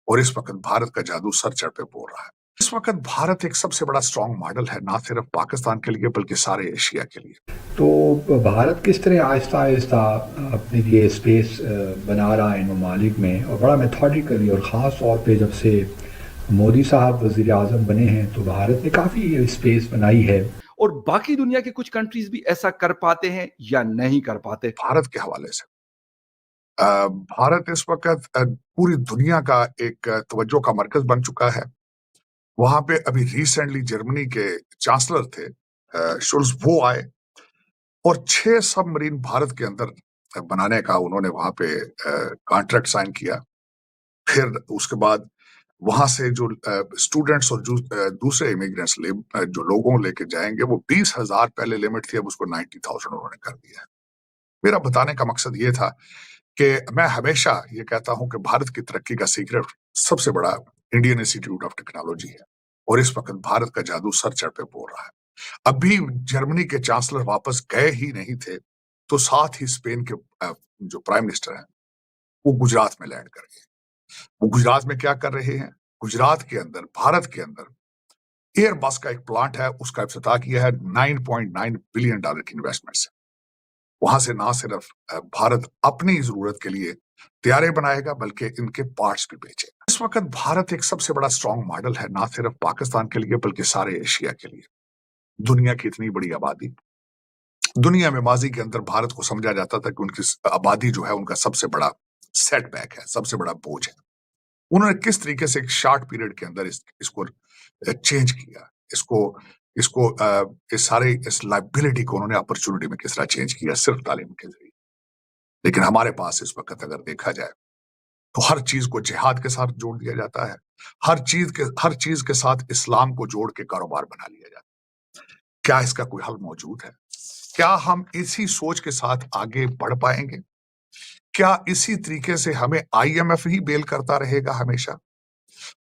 और इस वक्त भारत का जादू सर चढ़ पे बोल रहा है। इस वक्त भारत एक सबसे बड़ा स्ट्रॉन्ग मॉडल है, ना सिर्फ पाकिस्तान के लिए बल्कि सारे एशिया के लिए। तो भारत किस तरह आहिस्ता आहिस्ता अपने लिए स्पेस बना रहा है इन ममालिक में, और बड़ा मेथोडिकली, और ख़ास तौर पे जब से मोदी साहब वज़ीर आज़म बने हैं तो भारत ने काफ़ी स्पेस बनाई है। और बाकी दुनिया के कुछ कंट्रीज भी ऐसा कर पाते हैं या नहीं कर पाते? भारत के हवाले से भारत इस वक्त पूरी दुनिया का एक तवज्जो का मरकज बन चुका है। वहां पे अभी रिसेंटली जर्मनी के चांसलर थे शुल्ज, वो आए और 6 सबमरीन भारत के अंदर बनाने का उन्होंने वहां पे कॉन्ट्रैक्ट साइन किया। फिर उसके बाद वहां से जो स्टूडेंट्स और जो दूसरे इमिग्रेंट्स जो लोगों लेके जाएंगे, वो 20,000 पहले लिमिट थी, अब उसको 90,000 उन्होंने कर दिया है। मेरा बताने का मकसद ये था कि मैं हमेशा ये कहता हूं कि भारत की तरक्की का सीक्रेट सबसे बड़ा इंडियन इंस्टीट्यूट ऑफ टेक्नोलॉजी है, और इस वक्त भारत का जादू सर चढ़ पे बोल रहा है। अभी जर्मनी के चांसलर वापस गए ही नहीं थे तो साथ ही स्पेन के जो प्राइम मिनिस्टर हैं वो गुजरात में लैंड कर गए। वो गुजरात में क्या कर रहे हैं? गुजरात के अंदर, भारत के अंदर एयरबस का एक प्लांट है, उसका इफ्तिताह किया है 9.9 बिलियन डॉलर की इन्वेस्टमेंट से। वहां से ना सिर्फ भारत अपनी जरूरत के लिए तैयारे बनाएगा बल्कि इनके पार्ट्स भी बेचेगा। इस वक्त भारत एक सबसे बड़ा स्ट्रॉन्ग मॉडल है, ना सिर्फ पाकिस्तान के लिए बल्कि सारे एशिया के लिए। दुनिया की इतनी बड़ी आबादी, दुनिया में माजी के अंदर भारत को समझा जाता था कि उनकी आबादी जो है उनका सबसे बड़ा सेटबैक है, सबसे बड़ा बोझ है। उन्होंने किस तरीके से एक शॉर्ट पीरियड के अंदर इसको चेंज किया, इसको इसको इस सारे इस लाइबिलिटी को उन्होंने अपॉर्चुनिटी में किस तरह चेंज किया, सिर्फ तालीम के जरिए। लेकिन हमारे पास इस वक्त अगर देखा जाए तो हर चीज को जिहाद के साथ जोड़ दिया जाता है, हर चीज के साथ इस्लाम को जोड़ के कारोबार बना लिया जाता है। क्या इसका कोई हल मौजूद है? क्या हम इसी सोच के साथ आगे बढ़ पाएंगे? क्या इसी तरीके से हमें IMF ही बेल करता रहेगा हमेशा?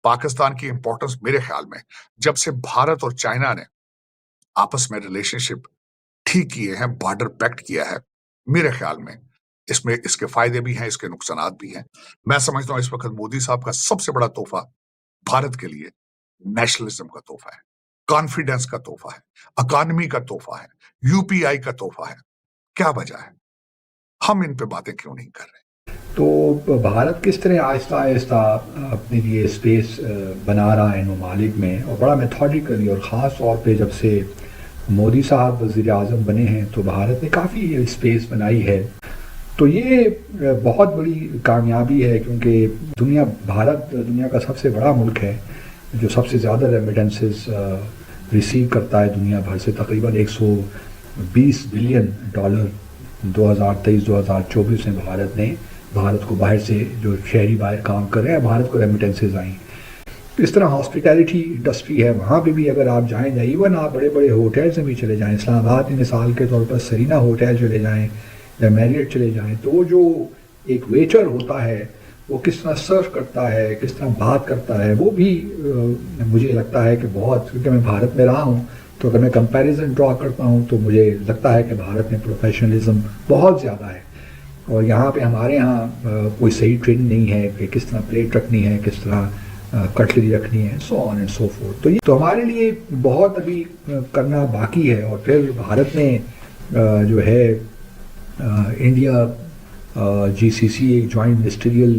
पाकिस्तान की इंपॉर्टेंस मेरे ख्याल में, जब से भारत और चाइना ने आपस में रिलेशनशिप ठीक किए हैं, बॉर्डर पैक्ट किया है, मेरे ख्याल में इसमें इसके फायदे भी हैं, इसके नुकसान भी हैं। मैं समझता हूं इस वक्त मोदी साहब का सबसे बड़ा तोहफा भारत के लिए नेशनलिज्म का तोहफा है, कॉन्फिडेंस का तोहफा है, इकॉनमी का तोहफा है, UPI का तोहफा है। क्या वजह है? हम इन पे बातें क्यों नहीं कर रहे? तो भारत किस तरह आहिस्ता आहिस्ता अपने लिए स्पेस बना रहा है इन ममालिक में, और बड़ा मेथोडिकली, और ख़ास तौर पे जब से मोदी साहब वज़ीर आज़म बने हैं तो भारत ने काफ़ी स्पेस बनाई है। तो ये बहुत बड़ी कामयाबी है, क्योंकि भारत दुनिया का सबसे बड़ा मुल्क है जो सबसे ज़्यादा रेमिटेंसेस रिसीव करता है दुनिया भर से। तकरीबन 120 बिलियन डॉलर 2023-2024 में भारत को बाहर से जो शहरी बाहर काम कर रहे हैं, भारत को रेमिटेंसेज आई। इस तरह हॉस्पिटैलिटी इंडस्ट्री है, वहाँ पे भी अगर आप जाएँ, इवन आप बड़े बड़े होटल्स में भी चले जाएँ, इस्लामाबाद में मिसाल के तौर पर सरीना होटल चले जाएँ या मैरियट चले जाएँ, तो वो जो एक वेटर होता है वो किस तरह सर्व करता है, किस तरह बात करता है, वो भी मुझे लगता है कि बहुत, क्योंकि मैं भारत में रहा हूँ, तो अगर मैं कंपैरिजन ड्रॉ करता हूँ तो मुझे लगता है कि भारत में प्रोफेशनलिज्म बहुत ज़्यादा है। और यहाँ पे हमारे यहाँ कोई सही ट्रेनिंग नहीं है कि किस तरह प्लेट रखनी है, किस तरह कटलरी रखनी है, so on and so fourth. तो ये तो हमारे लिए बहुत अभी करना बाकी है। और फिर भारत ने जो है इंडिया GCC एक जॉइंट मिनिस्ट्रियल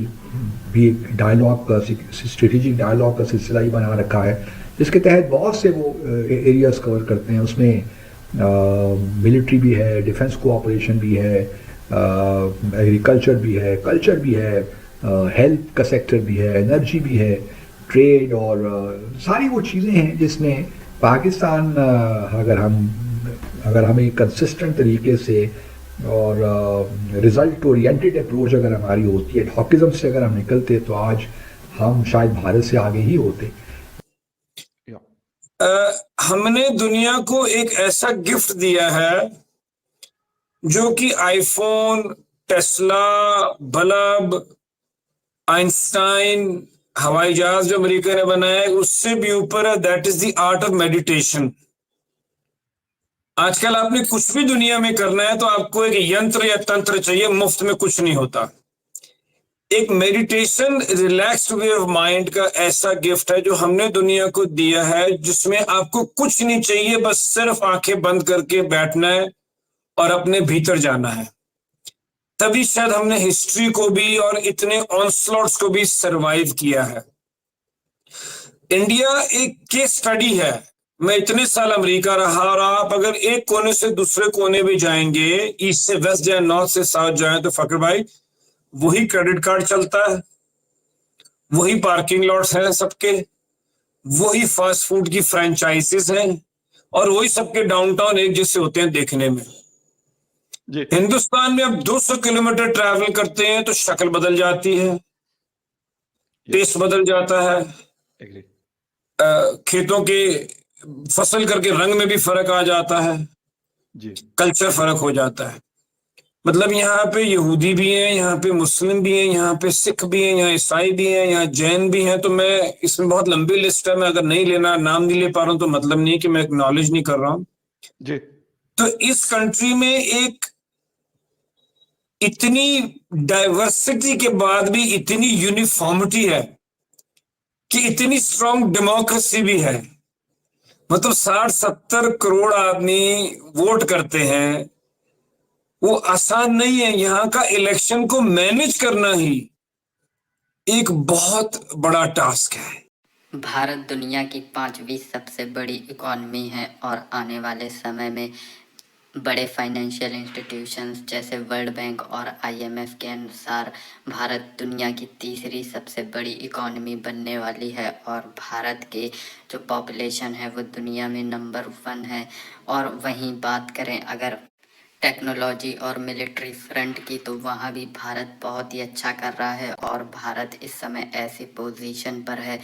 भी एक डायलॉग का, स्ट्रेटेजिक डायलॉग का सिलसिला ही बना रखा है, जिसके तहत बहुत से वो एरियाज कवर करते हैं। उसमें मिलिट्री भी है, डिफेंस कोऑपरेशन भी है, एग्रीकल्चर भी है, कल्चर भी है, हेल्थ का सेक्टर भी है, एनर्जी भी है, ट्रेड, और सारी वो चीज़ें हैं जिसमें पाकिस्तान अगर हम एक कंसिस्टेंट तरीके से और रिज़ल्ट ओरिएंटेड अप्रोच अगर हमारी होती है, हॉकिज़म से अगर हम निकलते, तो आज हम शायद भारत से आगे ही होते। हमने दुनिया को एक ऐसा गिफ्ट दिया है जो कि आईफोन, टेस्ला, बल्ब, आइंस्टाइन, हवाई जहाज जो अमेरिका ने बनाया है, उससे भी ऊपर है। That is the art of meditation. आजकल आपने कुछ भी दुनिया में करना है तो आपको एक यंत्र या तंत्र चाहिए, मुफ्त में कुछ नहीं होता। एक meditation relaxed way of mind का ऐसा गिफ्ट है जो हमने दुनिया को दिया है, जिसमें आपको कुछ नहीं चाहिए, बस सिर्फ आंखें बंद करके बैठना है और अपने भीतर जाना है। तभी शायद हमने हिस्ट्री को भी और इतने ऑनस्लॉट्स को भी सरवाइव किया है। इंडिया एक केस स्टडी है। मैं इतने साल अमेरिका रहा, और आप अगर एक कोने से दूसरे कोने भी जाएंगे, ईस्ट से वेस्ट जाए, नॉर्थ से साउथ जाए, तो फकर भाई वही क्रेडिट कार्ड चलता है, वही पार्किंग लॉट्स हैं सबके, वही फास्ट फूड की फ्रेंचाइजीज हैं, और वही सबके डाउनटाउन एक जैसे होते हैं देखने में। जी हिंदुस्तान में अब 200 किलोमीटर ट्रैवल करते हैं तो शक्ल बदल जाती है, टेस्ट बदल जाता है, एग्री खेतों के फसल करके रंग में भी फर्क आ जाता है, जी कल्चर फर्क हो जाता है। मतलब यहाँ पे यहूदी भी हैं, यहाँ पे मुस्लिम भी हैं, यहाँ पे सिख भी हैं, यहाँ ईसाई भी हैं, यहाँ जैन भी हैं। तो मैं इसमें बहुत लंबी लिस्ट है, मैं अगर नहीं लेना, नाम नहीं ले पा रहा हूँ तो मतलब नहीं कि मैं एक्नॉलेज नहीं कर रहा हूँ। जी तो इस कंट्री में एक इतनी डाइवर्सिटी के बाद भी इतनी यूनिफॉर्मिटी है कि इतनी स्ट्रॉन्ग डेमोक्रेसी भी है। मतलब 60-70 करोड़ आदमी वोट करते हैं, वो आसान नहीं है। यहाँ का इलेक्शन को मैनेज करना ही एक बहुत बड़ा टास्क है। भारत दुनिया की 5वीं सबसे बड़ी इकॉनमी है और आने वाले समय में बड़े फाइनेंशियल इंस्टीट्यूशंस जैसे वर्ल्ड बैंक और आईएमएफ के अनुसार भारत दुनिया की तीसरी सबसे बड़ी इकॉनमी बनने वाली है। और भारत के जो पॉपुलेशन है वो दुनिया में नंबर 1 है। और वहीं बात करें अगर टेक्नोलॉजी और मिलिट्री फ्रंट की, तो वहाँ भी भारत बहुत ही अच्छा कर रहा है। और भारत इस समय ऐसी पोजीशन पर है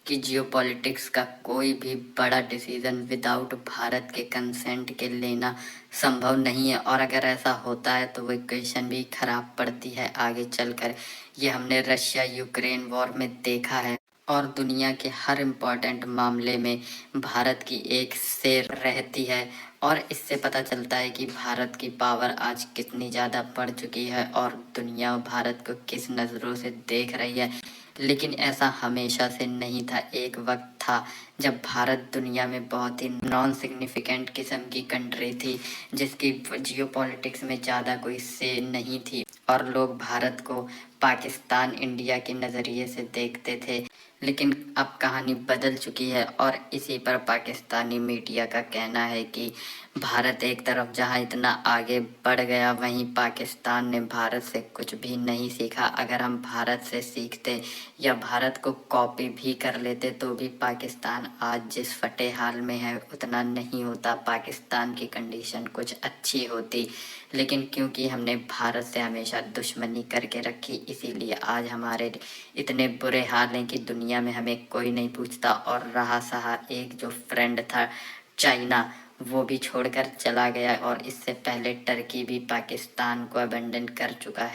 कि जियोपॉलिटिक्स का कोई भी बड़ा डिसीजन विदाउट भारत के कंसेंट के लेना संभव नहीं है। और अगर ऐसा होता है तो वो इक्वेशन भी खराब पड़ती है आगे चलकर। ये हमने रशिया यूक्रेन वॉर में देखा है। और दुनिया के हर इम्पोर्टेंट मामले में भारत की एक शेर रहती है। और इससे पता चलता है कि भारत की पावर आज कितनी ज़्यादा बढ़ चुकी है और दुनिया भारत को किस नज़रों से देख रही है। लेकिन ऐसा हमेशा से नहीं था। एक वक्त था जब भारत दुनिया में बहुत ही नॉन सिग्निफिकेंट किस्म की कंट्री थी, जिसकी जियोपॉलिटिक्स में ज़्यादा कोई से नहीं थी और लोग भारत को पाकिस्तान इंडिया के नज़रिए से देखते थे। लेकिन अब कहानी बदल चुकी है और इसी पर पाकिस्तानी मीडिया का कहना है कि भारत एक तरफ जहां इतना आगे बढ़ गया, वहीं पाकिस्तान ने भारत से कुछ भी नहीं सीखा। अगर हम भारत से सीखते या भारत को कॉपी भी कर लेते तो भी पाकिस्तान आज जिस फटे हाल में है उतना नहीं होता। पाकिस्तान की कंडीशन कुछ अच्छी होती, लेकिन क्योंकि हमने भारत से हमेशा दुश्मनी करके रखी, इसीलिए आज हमारे इतने बुरे हाल हैं कि दुनिया में हमें कोई नहीं पूछता। और रहा सहा एक जो फ्रेंड था चाइना, वो भी छोड़कर चला गया। और इससे पहले टर्की भी पाकिस्तान को अबेंडन कर चुका है।